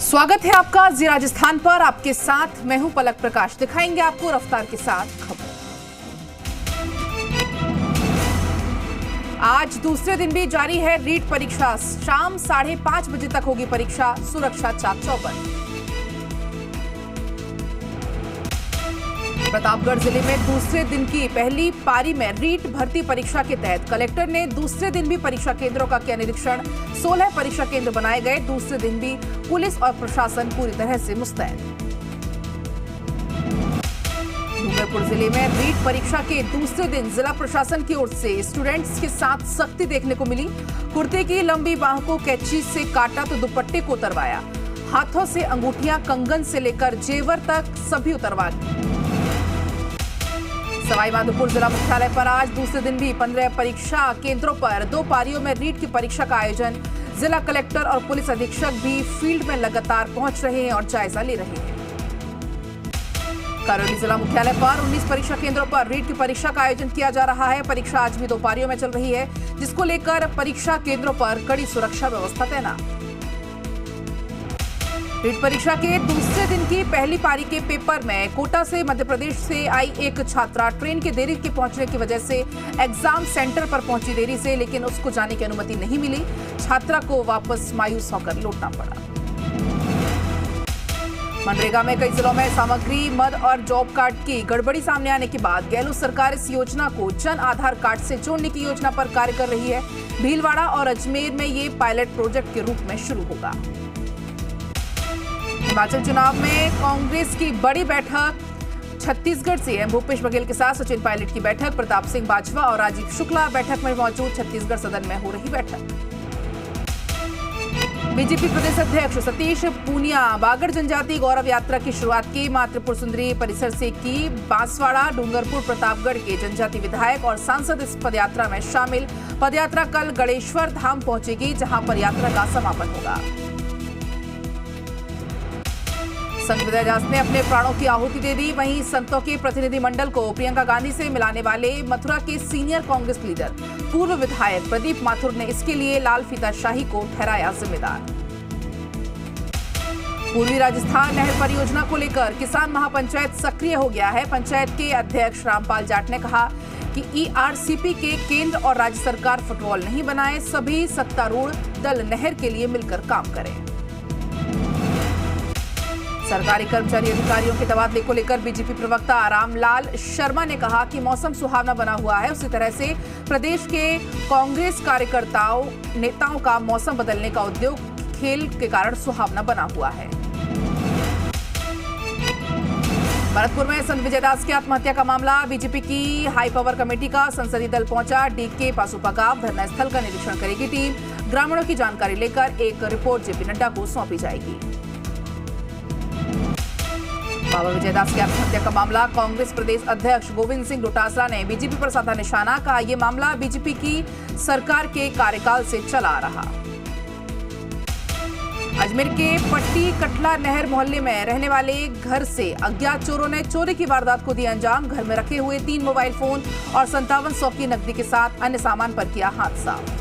स्वागत है आपका जी राजस्थान पर। आपके साथ मैं हूं पलक प्रकाश। दिखाएंगे आपको रफ्तार के साथ खबर। आज दूसरे दिन भी जारी है रीट परीक्षा। शाम 5:30 बजे तक होगी परीक्षा। सुरक्षा चाक चौबंद। प्रतापगढ़ जिले में दूसरे दिन की पहली पारी में रीट भर्ती परीक्षा के तहत कलेक्टर ने दूसरे दिन भी परीक्षा केंद्रों का किया निरीक्षण। 16 परीक्षा केंद्र बनाए गए। दूसरे दिन भी पुलिस और प्रशासन पूरी तरह से मुस्तैद। डूंगरपुर जिले में रीट परीक्षा के दूसरे दिन जिला प्रशासन की ओर से स्टूडेंट्स के साथ सख्ती देखने को मिली। कुर्ते की लंबी बाह को कैंची से काटा तो दुपट्टे को उतरवाया। हाथों से अंगूठियां, कंगन से लेकर जेवर तक सभी उतरवा। सवाईमाधोपुर जिला मुख्यालय पर आज दूसरे दिन भी 15 परीक्षा केंद्रों पर 2 पारियों में रीट की परीक्षा का आयोजन। जिला कलेक्टर और पुलिस अधीक्षक भी फील्ड में लगातार पहुंच रहे हैं और जायजा ले रहे हैं। करौली जिला मुख्यालय पर 19 परीक्षा केंद्रों पर रीट की परीक्षा का आयोजन किया जा रहा है। परीक्षा आज भी 2 पारियों में चल रही है, जिसको लेकर परीक्षा केंद्रों पर कड़ी सुरक्षा व्यवस्था तैनात। रीट परीक्षा के दूसरे दिन की पहली पारी के पेपर में कोटा से मध्य प्रदेश से आई एक छात्रा ट्रेन के देरी के पहुंचने की वजह से एग्जाम सेंटर पर पहुंची देरी से, लेकिन उसको जाने की अनुमति नहीं मिली। छात्रा को वापस मायूस होकर लौटना पड़ा। मनरेगा में कई जिलों में सामग्री, मद और जॉब कार्ड की गड़बड़ी सामने आने के बाद गहलोत सरकार इस योजना को जन आधार कार्ड से जोड़ने की योजना पर कार्य कर रही है। भीलवाड़ा और अजमेर में ये पायलट प्रोजेक्ट के रूप में शुरू होगा। हिमाचल चुनाव में कांग्रेस की बड़ी बैठक। छत्तीसगढ़ से भूपेश बघेल के साथ सचिन पायलट की बैठक। प्रताप सिंह बाजवा और राजीव शुक्ला बैठक में मौजूद। छत्तीसगढ़ सदन में हो रही बैठक। बीजेपी प्रदेश अध्यक्ष सतीश पूनिया बागड़ जनजाति गौरव यात्रा की शुरुआत की। मां त्रिपुर सुंदरी परिसर से की। बांसवाड़ा, डूंगरपुर, प्रतापगढ़ के जनजाति विधायक और सांसद इस पदयात्रा में शामिल। पदयात्रा कल गणेश्वर धाम पहुंचेगी, जहां पर यात्रा का समापन होगा। संत विद्यादास ने अपने प्राणों की आहुति दे दी। वहीं संतों के प्रतिनिधिमंडल को प्रियंका गांधी से मिलाने वाले मथुरा के सीनियर कांग्रेस लीडर पूर्व विधायक प्रदीप माथुर ने इसके लिए लाल फीताशाही को ठहराया जिम्मेदार। पूर्वी राजस्थान नहर परियोजना को लेकर किसान महापंचायत सक्रिय हो गया है। पंचायत के अध्यक्ष रामपाल जाट ने कहा कि ईआरसीपी के केंद्र और राज्य सरकार फुटबॉल नहीं बनाए। सभी सत्तारूढ़ दल नहर के लिए मिलकर काम करें। सरकारी कर्मचारी अधिकारियों के तबादले को लेकर बीजेपी प्रवक्ता रामलाल शर्मा ने कहा कि मौसम सुहावना बना हुआ है। उसी तरह से प्रदेश के कांग्रेस कार्यकर्ताओं नेताओं का मौसम बदलने का उद्योग खेल के कारण सुहावना बना हुआ है। भरतपुर में संत विजयदास की आत्महत्या का मामला। बीजेपी की हाई पावर कमेटी का संसदीय दल पहुंचा। डीके पासुपा गांव धरना स्थल का निरीक्षण करेगी टीम। ग्रामीणों की जानकारी लेकर एक रिपोर्ट जेपी नड्डा को सौंपी जाएगी। बाबा विजयदास की आत्महत्या का मामला। कांग्रेस प्रदेश अध्यक्ष गोविंद सिंह डोटासरा ने बीजेपी पर साधा निशाना। कहा यह मामला बीजेपी की सरकार के कार्यकाल से चला आ रहा। अजमेर के पट्टी कटला नहर मोहल्ले में रहने वाले घर से अज्ञात चोरों ने चोरी की वारदात को दिया अंजाम। घर में रखे हुए 3 मोबाइल फोन और 5700 की नकदी के साथ अन्य सामान पर किया हाथ साफ।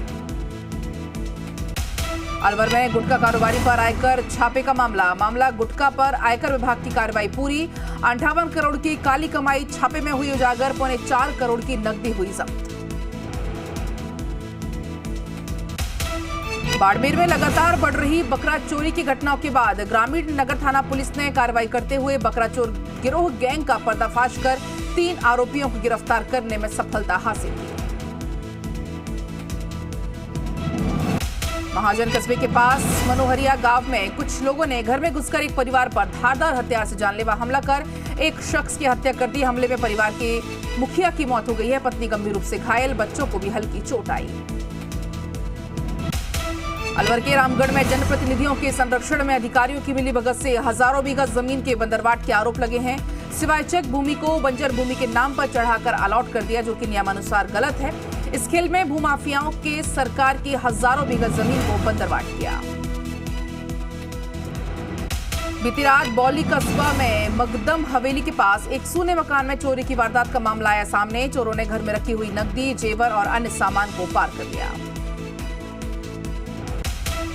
अलवर में गुटखा कारोबारी पर आयकर छापे का मामला। गुटखा पर आयकर विभाग की कार्रवाई पूरी। 58 करोड़ की काली कमाई छापे में हुई उजागर। 4.25 करोड़ की नकदी हुई जब्त। बाड़मेर में लगातार बढ़ रही बकरा चोरी की घटनाओं के बाद ग्रामीण नगर थाना पुलिस ने कार्रवाई करते हुए बकरा चोर गिरोह गैंग का पर्दाफाश कर 3 आरोपियों को गिरफ्तार करने में सफलता हासिल की। महाजन कस्बे के पास मनोहरिया गांव में कुछ लोगों ने घर में घुसकर एक परिवार पर धारदार हथियार से जानलेवा हमला कर एक शख्स की हत्या कर दी। हमले में परिवार के मुखिया की मौत हो गई है। पत्नी गंभीर रूप से घायल। बच्चों को भी हल्की चोट आई। अलवर के रामगढ़ में जनप्रतिनिधियों के संरक्षण में अधिकारियों की मिलीभगत से हजारों बीघा जमीन के बंदरवाट के आरोप लगे हैं। सिवाय चेक भूमि को बंजर भूमि के नाम पर चढ़ाकर अलॉट कर दिया, जो कि नियमानुसार गलत है। इस खेल में भूमाफियाओं के सरकार की हजारों बीघा जमीन को बंदरवाट किया। बीती रात बौली कस्बा में मगदम हवेली के पास एक सूने मकान में चोरी की वारदात का मामला आया सामने। चोरों ने घर में रखी हुई नकदी, जेवर और अन्य सामान को पार कर लिया।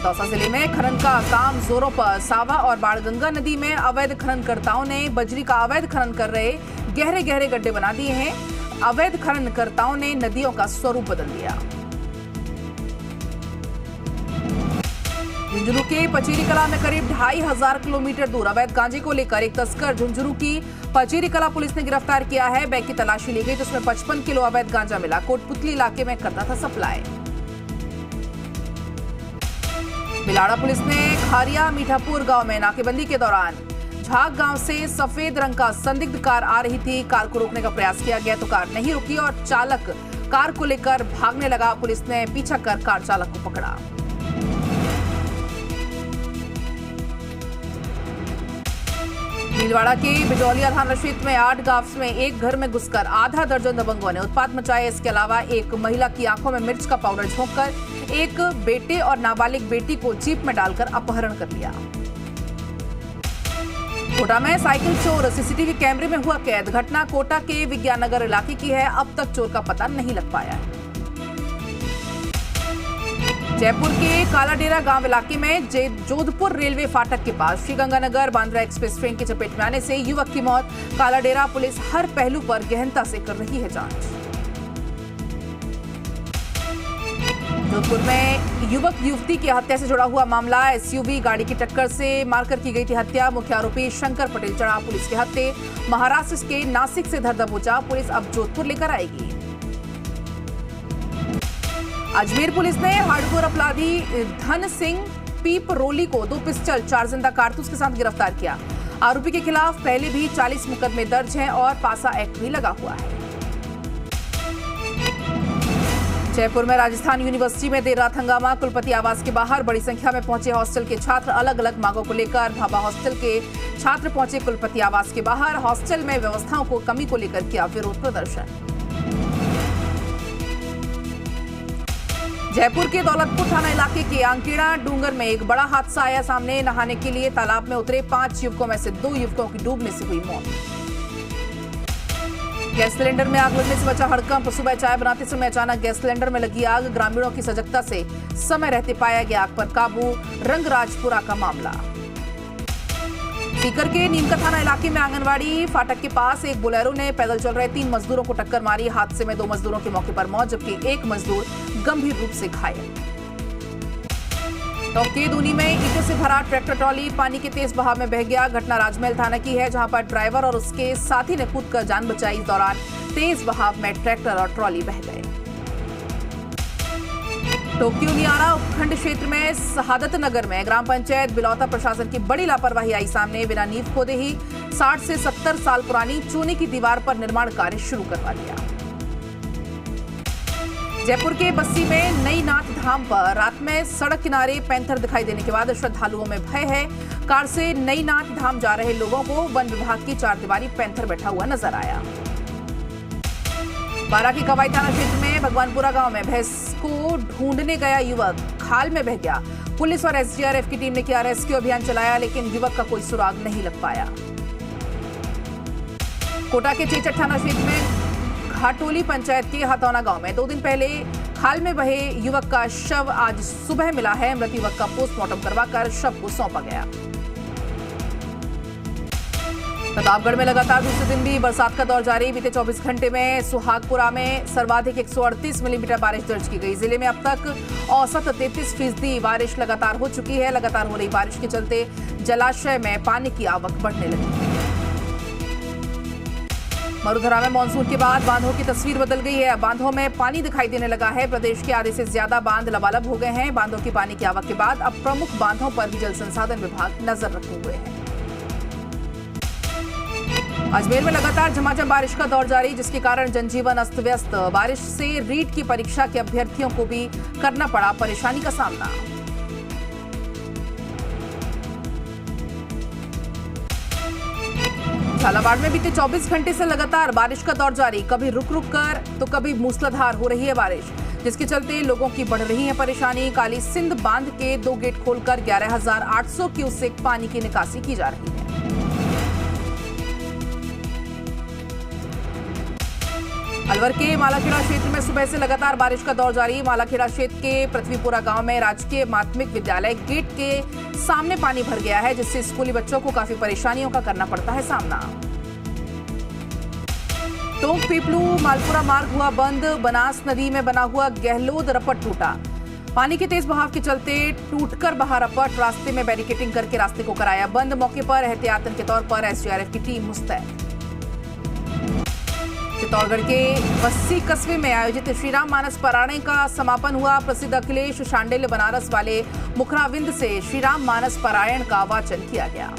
दौसा जिले में खनन का काम जोरों पर। सावा और बाणगंगा नदी में अवैध खननकर्ताओं ने बजरी का अवैध खनन कर रहे गहरे गहरे गड्ढे बना दिए हैं। अवैध खननकर्ताओं ने नदियों का स्वरूप बदल दिया। झुंझुनू के पचेरी कला में करीब 2500 किलोमीटर दूर अवैध गांजे को लेकर एक तस्कर झुंझुनू की पचेरी कला पुलिस ने गिरफ्तार किया है। बैग की तलाशी ली गई तो उसमें 55 किलो अवैध गांजा मिला। कोटपुतली इलाके में करता था सप्लाई। बिलाड़ा पुलिस ने खारिया मीठापुर गांव में नाकेबंदी के दौरान झाग गांव से सफेद रंग का संदिग्ध कार आ रही थी। कार को रोकने का प्रयास किया गया तो कार नहीं रुकी और चालक कार को लेकर भागने लगा। पुलिस ने पीछा कर कार चालक को पकड़ा। भीलवाड़ा के बिजौलिया थाना क्षेत्र में 8 गांव में एक घर में घुसकर आधा दर्जन दबंगों ने उत्पात मचाया। इसके अलावा एक महिला की आंखों में मिर्च का पाउडर झोंककर एक बेटे और नाबालिग बेटी को जीप में डालकर अपहरण कर लिया। कोटा में साइकिल चोर सीसीटीवी कैमरे में हुआ कैद। घटना कोटा के विज्ञान नगर इलाके की है। अब तक चोर का पता नहीं लग पाया है। जयपुर के कालाडेरा गांव इलाके में जोधपुर रेलवे फाटक के पास श्रीगंगानगर बांद्रा एक्सप्रेस ट्रेन की चपेट में आने से युवक की मौत। कालाडेरा पुलिस हर पहलू पर गहनता से कर रही है जांच। जोधपुर में युवक युवती की हत्या से जुड़ा हुआ मामला। एसयूवी गाड़ी की टक्कर से मारकर की गई थी हत्या। मुख्य आरोपी शंकर पटेल चढ़ा पुलिस के हत्थे। महाराष्ट्र के नासिक से धर दबोचा। पुलिस अब जोधपुर लेकर आएगी। अजमेर पुलिस ने हार्डकोर अपराधी धन सिंह पीपरोली को 2 पिस्टल 4 जिंदा कारतूस के साथ गिरफ्तार किया। आरोपी के खिलाफ पहले भी 40 मुकदमे दर्ज हैं और पासा एक्ट भी लगा हुआ है। जयपुर में राजस्थान यूनिवर्सिटी में देर रात हंगामा। कुलपति आवास के बाहर बड़ी संख्या में पहुंचे हॉस्टल के छात्र। अलग अलग मांगों को लेकर भाभा हॉस्टल के छात्र पहुंचे कुलपति आवास के बाहर। हॉस्टल में व्यवस्थाओं को कमी को लेकर किया विरोध प्रदर्शन। जयपुर के दौलतपुर थाना इलाके के आंकेड़ा डूंगर में एक बड़ा हादसा आया सामने। नहाने के लिए तालाब में उतरे 5 युवकों में से 2 युवकों की डूबने से हुई मौत। गैस सिलेंडर में आग लगने से बचा हड़कंप। सुबह चाय बनाते समय अचानक गैस सिलेंडर में लगी आग। ग्रामीणों की सजगता से समय रहते पाया गया आग पर काबू। रंगराजपुरा का मामला। सीकर के नीमका थाना इलाके में आंगनवाड़ी फाटक के पास एक बोलेरो ने पैदल चल रहे 3 मजदूरों को टक्कर मारी। हादसे में 2 मजदूरों की मौके पर मौत जबकि एक मजदूर गंभीर रूप से घायल। टोंकेदूनी में ईंटों से भरा ट्रैक्टर ट्रॉली पानी के तेज बहाव में बह गया। घटना राजमहल थाना की है जहां पर ड्राइवर और उसके साथी ने कूदकर जान बचाई। इस दौरान तेज बहाव में ट्रैक्टर और ट्रॉली बह गए। टोक्यो नियारा उपखंड क्षेत्र में शहादत नगर में ग्राम पंचायत बिलौता प्रशासन की बड़ी लापरवाही आई सामने। बिना नींव खोदे ही 60 से 70 साल पुरानी चूने की दीवार पर निर्माण कार्य शुरू करवा दिया। जयपुर के बस्सी में नई नाथ धाम पर रात में सड़क किनारे पैंथर दिखाई देने के बाद श्रद्धालुओं में भय है। कार से नई नाथ धाम जा रहे लोगों को वन विभाग की 4 दीवारी पैंथर बैठा हुआ नजर आया। बारा के कवाई थाना क्षेत्र में भगवानपुरा गांव में भैंस को ढूंढने गया युवक खाल में बह गया। पुलिस और एसडीआरएफ की टीम ने किया रेस्क्यू अभियान चलाया लेकिन युवक का कोई सुराग नहीं लग पाया। कोटा के चेचट थाना क्षेत्र में घाटोली पंचायत के हथौना गांव में 2 दिन पहले खाल में बहे युवक का शव आज सुबह मिला है। मृत युवक का पोस्टमार्टम करवाकर शव को सौंपा गया। प्रतापगढ़ में लगातार दूसरे दिन भी बरसात का दौर जारी। बीते 24 घंटे में सुहागपुरा में सर्वाधिक 138 मिलीमीटर बारिश दर्ज की गई। जिले में अब तक औसत 33% बारिश लगातार हो चुकी है। लगातार हो रही बारिश के चलते जलाशय में पानी की आवक बढ़ने लगी है। मरुधरा में मानसून के बाद बांधों की तस्वीर बदल गई है। बांधों में पानी दिखाई देने लगा है। प्रदेश के आधे से ज्यादा बांध लबालब हो गए हैं। बांधों की पानी की आवक के बाद अब प्रमुख बांधों पर भी जल संसाधन विभाग नजर रखे हुए हैं। अजमेर में लगातार झमाझम बारिश का दौर जारी जिसके कारण जनजीवन अस्त व्यस्त। बारिश से रीट की परीक्षा के अभ्यर्थियों को भी करना पड़ा परेशानी का सामना। झालावाड़ में बीते 24 घंटे से लगातार बारिश का दौर जारी। कभी रुक रुक कर तो कभी मूसलाधार हो रही है बारिश जिसके चलते लोगों की बढ़ रही है परेशानी। काली सिंध बांध के 2 गेट खोलकर 11,800 क्यूसेक पानी की निकासी की जा रही है। अलवर के मालाखेड़ा क्षेत्र में सुबह से लगातार बारिश का दौर जारी। मालाखेड़ा क्षेत्र के पृथ्वीपुरा गांव में राजकीय माध्यमिक विद्यालय गेट के सामने पानी भर गया है, जिससे स्कूली बच्चों को काफी परेशानियों का करना पड़ता है सामना। टोंक पीपलू मालपुरा मार्ग हुआ बंद। बनास नदी में बना हुआ गहलोद रपट टूटा। पानी के तेज बहाव के चलते टूटकर बहा रपट। रास्ते में बैरिकेडिंग करके रास्ते को कराया बंद। मौके पर एहतियातन के तौर पर एसडीआरएफ की टीम मुस्तैद। चित्तौड़गढ़ के बस्सी कस्बे में आयोजित श्रीराम मानस पारायण का समापन हुआ। प्रसिद्ध अखिलेश शांडिल्य बनारस वाले मुखराविंद से श्रीराम मानस पारायण का वाचन किया गया।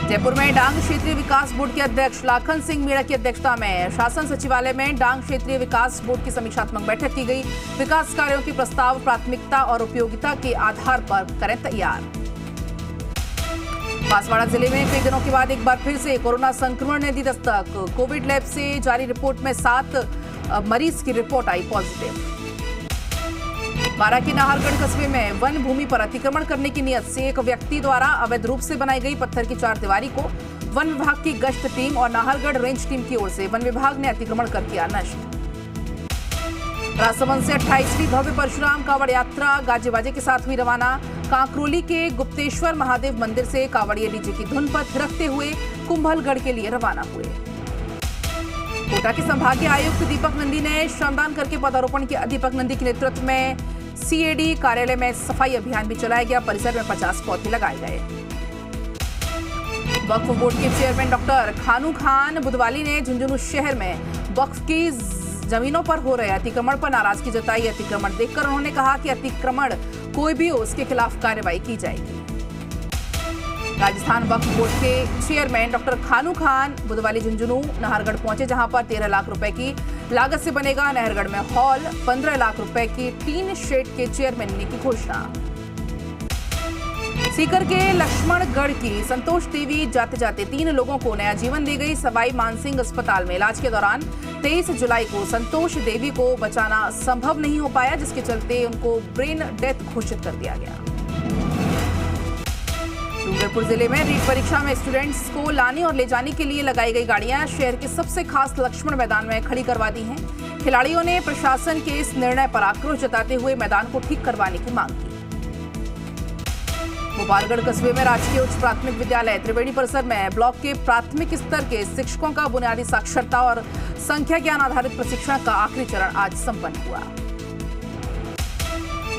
जयपुर में डांग क्षेत्रीय विकास बोर्ड के अध्यक्ष लाखन सिंह मीणा की अध्यक्षता में शासन सचिवालय में डांग क्षेत्रीय विकास बोर्ड की समीक्षात्मक बैठक की गई। विकास कार्यों के प्रस्ताव प्राथमिकता और उपयोगिता के आधार पर करें तैयार। बांसवाड़ा जिले में कई दिनों के बाद एक बार फिर से कोरोना संक्रमण ने दी दस्तक। कोविड लैब से जारी रिपोर्ट में 7 मरीज की रिपोर्ट आई पॉजिटिव। बारां के नाहरगढ़ कस्बे में वन भूमि पर अतिक्रमण करने की नियत से एक व्यक्ति द्वारा अवैध रूप से बनाई गई पत्थर की चारदीवारी को वन विभाग की गश्त टीम और नाहरगढ़ रेंज टीम की ओर से वन विभाग ने अतिक्रमण कर किया नष्ट। राजसमंद से 28वीं भव्य परशुराम कांवड़ यात्रा गाजे बाजे के साथ हुई रवाना। कांकरोली के गुप्तेश्वर महादेव मंदिर से कांवड़िए डीजे की धुन पर थिरकते हुए कुंभलगढ़ के लिए रवाना हुए। कोटा के संभागीय आयुक्त दीपक नंदी ने श्रमदान करके पौधारोपण किया। दीपक नंदी के नेतृत्व में सीएडी कार्यालय में सफाई अभियान भी चलाया गया। परिसर में 50 पौधे लगाए गए। वक्फ बोर्ड के चेयरमैन डॉक्टर खानू खान बुधवाली ने झुंझुनू शहर में वक्फ की जमीनों पर हो रहे अतिक्रमण पर नाराजगी जताई। अतिक्रमण देखकर उन्होंने कहा कि अतिक्रमण कोई भी हो उसके खिलाफ कार्रवाई की जाएगी। राजस्थान वक्फ बोर्ड के चेयरमैन डॉक्टर खानू खान बुधवाली झुंझुनू नाहरगढ़ पहुंचे, जहां पर 13 लाख रुपए की लागत से बनेगा नहरगढ़ में हॉल। 15 लाख रुपए की टीन शेड के चेयरमैन ने की घोषणा। सीकर के लक्ष्मणगढ़ की संतोष देवी जाते जाते 3 लोगों को नया जीवन दे गई। सवाई मानसिंह अस्पताल में इलाज के दौरान 23 जुलाई को संतोष देवी को बचाना संभव नहीं हो पाया, जिसके चलते उनको ब्रेन डेथ घोषित कर दिया गया। डूंगरपुर जिले में रीट परीक्षा में स्टूडेंट्स को लाने और ले जाने के लिए लगाई गई गाड़ियां शहर के सबसे खास लक्ष्मण मैदान में खड़ी करवा दी हैं। खिलाड़ियों ने प्रशासन के इस निर्णय पर आक्रोश जताते हुए मैदान को ठीक करवाने की मांग की। गोपालगढ़ कस्बे में राजकीय उच्च प्राथमिक विद्यालय त्रिवेणी परिसर में ब्लॉक के प्राथमिक स्तर के शिक्षकों का बुनियादी साक्षरता और संख्या ज्ञान आधारित प्रशिक्षण का आखिरी चरण आज संपन्न हुआ।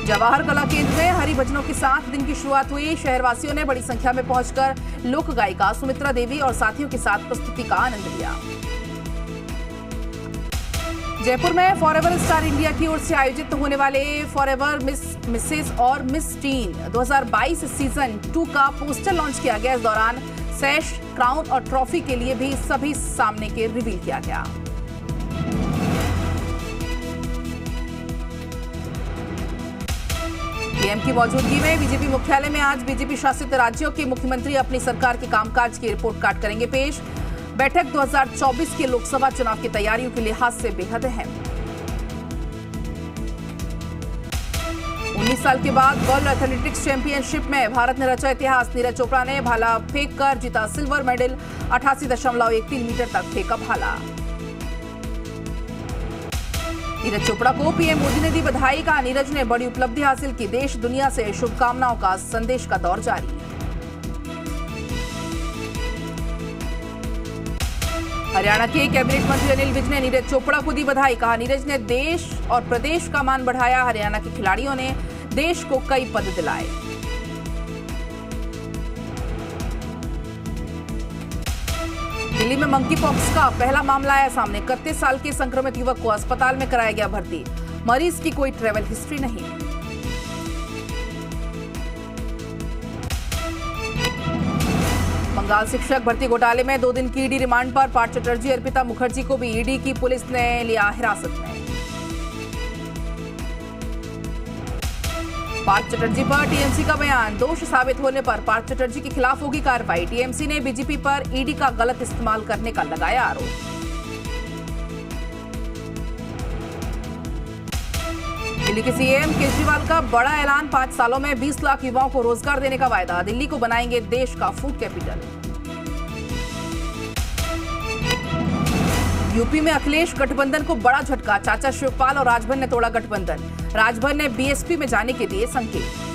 जवाहर कला केंद्र में हरि भजनों के साथ दिन की शुरुआत हुई। शहरवासियों ने बड़ी संख्या में पहुंचकर लोक गायिका सुमित्रा देवी और साथियों के साथ प्रस्तुति का आनंद लिया। जयपुर में फॉरएवर स्टार इंडिया की ओर से आयोजित होने वाले फॉरएवर मिसेस और मिस टीन 2022 सीजन 2 का पोस्टर लॉन्च किया गया। इस दौरान सैश, क्राउन और ट्रॉफी के लिए भी सभी सामने के रिवील किया गया। पीएम की मौजूदगी में बीजेपी मुख्यालय में आज बीजेपी शासित राज्यों के मुख्यमंत्री अपनी सरकार के कामकाज की रिपोर्ट कार्ड करेंगे पेश। बैठक 2024 के लोकसभा चुनाव की तैयारियों के लिहाज से बेहद अहम। 19 साल के बाद वर्ल्ड एथलेटिक्स चैंपियनशिप में भारत ने रचा इतिहास। नीरज चोपड़ा ने भाला फेंक कर जीता सिल्वर मेडल। 88.13 मीटर तक फेंका भाला। नीरज चोपड़ा को पीएम मोदी ने दी बधाई। कहा, नीरज ने बड़ी उपलब्धि हासिल की। देश दुनिया से शुभकामनाओं का संदेश का दौर जारी। हरियाणा के कैबिनेट मंत्री अनिल विज ने नीरज चोपड़ा को दी बधाई। कहा, नीरज ने देश और प्रदेश का मान बढ़ाया। हरियाणा के खिलाड़ियों ने देश को कई पद दिलाए। दिल्ली में मंकी पॉक्स का पहला मामला आया सामने। 31 साल के संक्रमित युवक को अस्पताल में कराया गया भर्ती। मरीज की कोई ट्रैवल हिस्ट्री नहीं। बंगाल शिक्षक भर्ती घोटाले में 2 दिन की ईडी रिमांड पर पार्थ चटर्जी, अर्पिता मुखर्जी को भी ईडी की पुलिस ने लिया हिरासत में। पार्थ चटर्जी पर टीएमसी का बयान। दोष साबित होने पर पार्थ चटर्जी के खिलाफ होगी कार्रवाई। टीएमसी ने बीजेपी पर ईडी का गलत इस्तेमाल करने का लगाया आरोप। दिल्ली के सीएम केजरीवाल का बड़ा ऐलान। 5 सालों में 20 लाख युवाओं को रोजगार देने का वायदा। दिल्ली को बनाएंगे देश का फूड कैपिटल। यूपी में अखिलेश गठबंधन को बड़ा झटका, चाचा शिवपाल और राजभर ने तोड़ा गठबंधन। राजभर ने बीएसपी में जाने के दिए संकेत।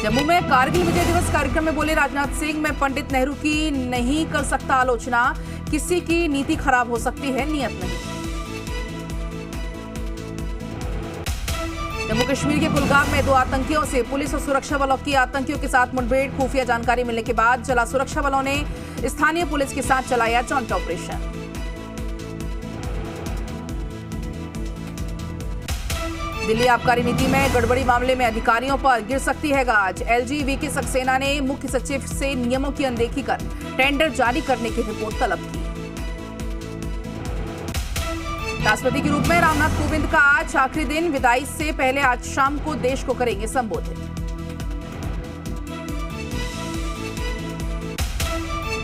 जम्मू में कारगिल विजय दिवस कार्यक्रम में बोले राजनाथ सिंह, मैं पंडित नेहरू की नहीं कर सकता आलोचना, किसी की नीति खराब हो सकती है, नियत नहीं। जम्मू कश्मीर के कुलगाम में 2 आतंकियों से पुलिस और सुरक्षा बलों की आतंकियों के साथ मुठभेड़। खुफिया जानकारी मिलने के बाद चला सुरक्षा बलों ने स्थानीय पुलिस के साथ चलाया जॉइंट ऑपरेशन। दिल्ली आबकारी नीति में गड़बड़ी मामले में अधिकारियों पर गिर सकती है गाज। एलजी वीके सक्सेना ने मुख्य सचिव से नियमों की अनदेखी कर टेंडर जारी करने की रिपोर्ट तलब की। राष्ट्रपति के रूप में रामनाथ कोविंद का आज आखिरी दिन, विदाई से पहले आज शाम को देश को करेंगे संबोधित।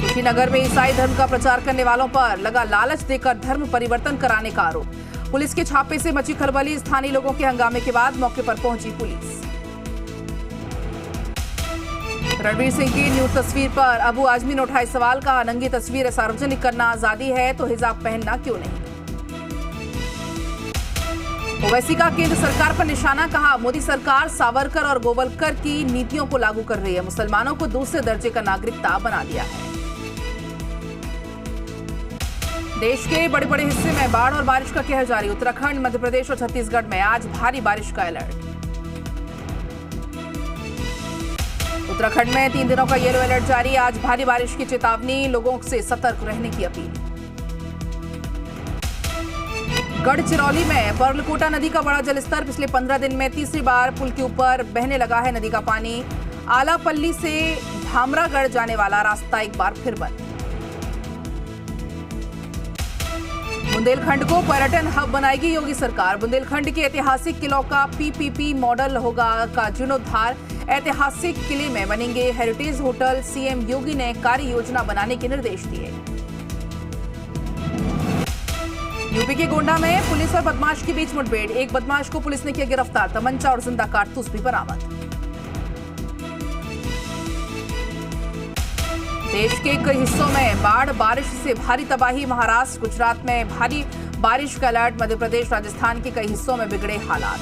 कुशीनगर में ईसाई धर्म का प्रचार करने वालों पर लगा लालच देकर धर्म परिवर्तन कराने का आरोप। पुलिस के छापे से मची खलबली, स्थानीय लोगों के हंगामे के बाद मौके पर पहुंची पुलिस। रणवीर सिंह की न्यूड तस्वीर पर अबू आजमी ने उठाए सवाल, कहा नंगी तस्वीरें सार्वजनिक करना आजादी है तो हिजाब पहनना क्यों नहीं। ओवैसी का केंद्र सरकार पर निशाना, कहा मोदी सरकार सावरकर और गोवलकर की नीतियों को लागू कर रही है, मुसलमानों को दूसरे दर्जे का नागरिकता बना दिया है। देश के बड़े बड़े हिस्से में बाढ़ और बारिश का कहर जारी। उत्तराखंड, मध्य प्रदेश और छत्तीसगढ़ में आज भारी बारिश का अलर्ट। उत्तराखंड में 3 दिनों का येलो अलर्ट जारी, आज भारी बारिश की चेतावनी, लोगों से सतर्क रहने की अपील। गढ़चिरौली में पर्लकोटा नदी का बड़ा जलस्तर, पिछले 15 दिन में तीसरी बार पुल के ऊपर बहने लगा है नदी का पानी। आलापल्ली से भामरागढ़ जाने वाला रास्ता एक बार फिर बंद। बुंदेलखंड को पर्यटन हब बनाएगी योगी सरकार। बुंदेलखंड के ऐतिहासिक किलों का पीपीपी मॉडल होगा का जीर्णोद्धार। ऐतिहासिक किले में बनेंगे हेरिटेज होटल। सीएम योगी ने कार्य योजना बनाने के निर्देश दिए। यूपी के गोंडा में पुलिस और बदमाश के बीच मुठभेड़, एक बदमाश को पुलिस ने किया गिरफ्तार, तमंचा और जिंदा कारतूस भी बरामद। देश के कई हिस्सों में बाढ़ बारिश से भारी तबाही। महाराष्ट्र, गुजरात में भारी बारिश का अलर्ट। मध्य प्रदेश, राजस्थान के कई हिस्सों में बिगड़े हालात।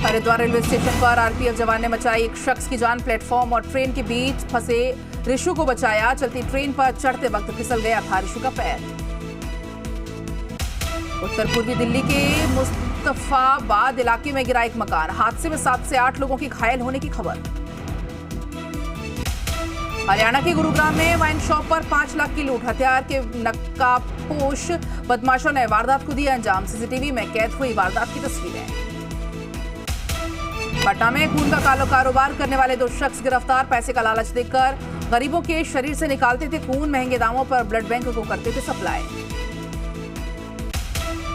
हरिद्वार रेलवे स्टेशन पर आरपीएफ जवान ने बचाई एक शख्स की जान। प्लेटफॉर्म और ट्रेन के बीच फंसे ऋषु को बचाया। चलती ट्रेन पर चढ़ते वक्त फिसल गया था ऋषु का पैर। उत्तर पूर्वी दिल्ली के मुस्तफाबाद इलाके में गिरा एक मकान। हादसे में 7 से 8 लोगों के घायल होने की खबर। हरियाणा के गुरुग्राम में वाइन शॉप पर 5 लाख की लूट। हथियार के नक्कापोश बदमाशों ने वारदात को दिया अंजाम। सीसीटीवी में कैद हुई वारदात की तस्वीरें। पटना में खून का काला कारोबार करने वाले 2 शख्स गिरफ्तार। पैसे का लालच देकर गरीबों के शरीर से निकालते थे खून, महंगे दामों पर ब्लड बैंक को करते थे सप्लाई।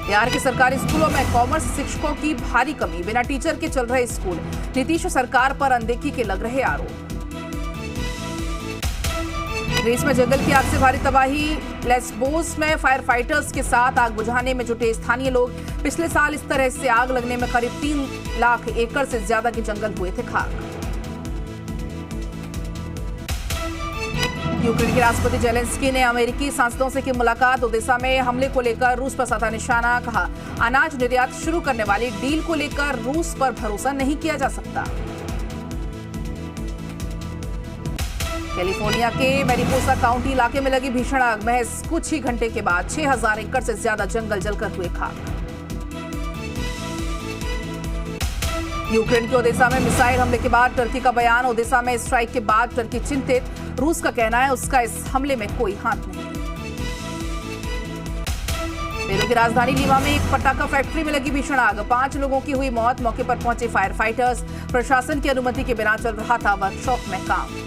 बिहार के सरकारी स्कूलों में कॉमर्स शिक्षकों की भारी कमी। बिना टीचर के चल रहे स्कूल। नीतीश सरकार पर अनदेखी के लग रहे आरोप। ग्रीस में जंगल की आग से भारी तबाही। लेस्बोस में फायर फाइटर्स के साथ आग बुझाने में जुटे स्थानीय लोग। पिछले साल इस तरह से आग लगने में करीब 3 लाख एकड़ से ज्यादा के जंगल हुए थे खाक। यूक्रेन के राष्ट्रपति जेलेंस्की ने अमेरिकी सांसदों से की मुलाकात। ओदेसा में हमले को लेकर रूस पर साधा निशाना। कहा अनाज निर्यात शुरू करने वाली डील को लेकर रूस पर भरोसा नहीं किया जा सकता। कैलिफोर्निया के मैरिपोसा काउंटी इलाके में लगी भीषण आग। महज कुछ ही घंटे के बाद 6000 एकड़ से ज्यादा जंगल जलकर हुए खाक। यूक्रेन के ओदेसा में मिसाइल हमले के बाद टर्की का बयान। ओदेसा में स्ट्राइक के बाद टर्की चिंतित। रूस का कहना है उसका इस हमले में कोई हाथ नहीं। पेरू की राजधानी लीमा में एक पटाखा फैक्ट्री में लगी भीषण आग। 5 लोगों की हुई मौत। मौके पर पहुंचे फायर फाइटर्स। प्रशासन की अनुमति के बिना चल रहा था वर्कशॉप में काम।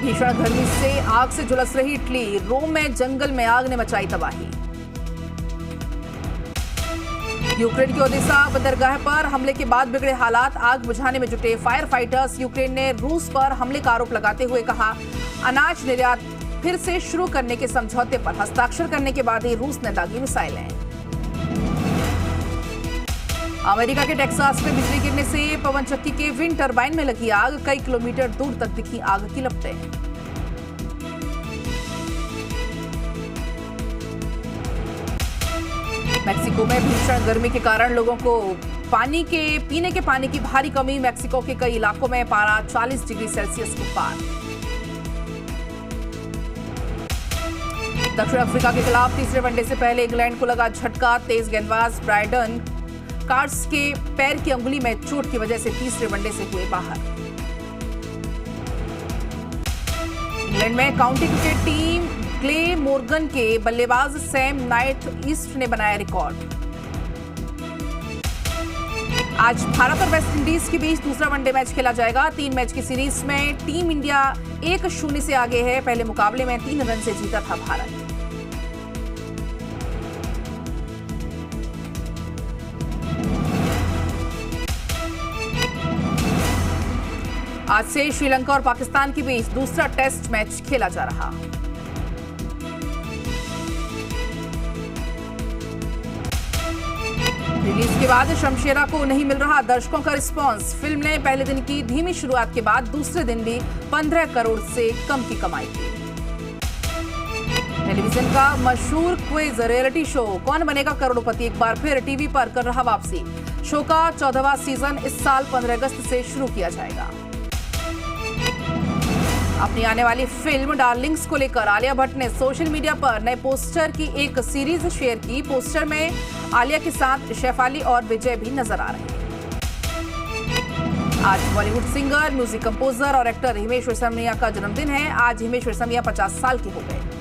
भीषण गर्मी से आग से झुलस रही इटली। रोम में जंगल में आग ने मचाई तबाही। यूक्रेन की ओदेसा बंदरगाह पर हमले के बाद बिगड़े हालात। आग बुझाने में जुटे फायर फाइटर्स। यूक्रेन ने रूस पर हमले का आरोप लगाते हुए कहा अनाज निर्यात फिर से शुरू करने के समझौते पर हस्ताक्षर करने के बाद ही रूस ने दागी मिसाइलें। अमेरिका के टेक्सास में बिजली गिरने से पवन चक्की के विंड टरबाइन में लगी आग, कई किलोमीटर दूर तक दिखी आग की लपटें। मैक्सिको में भीषण गर्मी के कारण लोगों को पीने के पानी की भारी कमी, मैक्सिको के कई इलाकों में पारा 40 डिग्री सेल्सियस के पार। दक्षिण अफ्रीका के खिलाफ तीसरे वनडे से पहले इंग्लैंड को लगा झटका, तेज गेंदबाज ब्रायडन कार्ड्स के पैर की अंगुली में चोट की वजह से तीसरे वनडे से हुए बाहर। इंग्लैंड में county cricket team clay Morgan के बल्लेबाज सैम नाइट ईस्ट ने बनाया रिकॉर्ड। आज भारत और वेस्ट इंडीज के बीच दूसरा वनडे मैच खेला जाएगा। 3 मैच की सीरीज में टीम इंडिया 1-0 से आगे है। पहले मुकाबले में 3 रन से जीता था भारत। आज से श्रीलंका और पाकिस्तान के बीच दूसरा टेस्ट मैच खेला जा रहा। रिलीज के बाद शमशेरा को नहीं मिल रहा दर्शकों का रिस्पांस। फिल्म ने पहले दिन की धीमी शुरुआत के बाद दूसरे दिन भी 15 करोड़ से कम की कमाई की। टेलीविजन का मशहूर क्विज रियलिटी शो कौन बनेगा करोड़पति एक बार फिर टीवी पर कर रहा वापसी। शो का 14वां सीजन इस साल 15 अगस्त से शुरू किया जाएगा। अपनी आने वाली फिल्म डार्लिंग्स को लेकर आलिया भट्ट ने सोशल मीडिया पर नए पोस्टर की एक सीरीज शेयर की। पोस्टर में आलिया के साथ शेफाली और विजय भी नजर आ रहे हैं। आज बॉलीवुड सिंगर, म्यूजिक कंपोजर और एक्टर हिमेश रेशमिया का जन्मदिन है। आज हिमेश रेशमिया 50 साल के हो गए।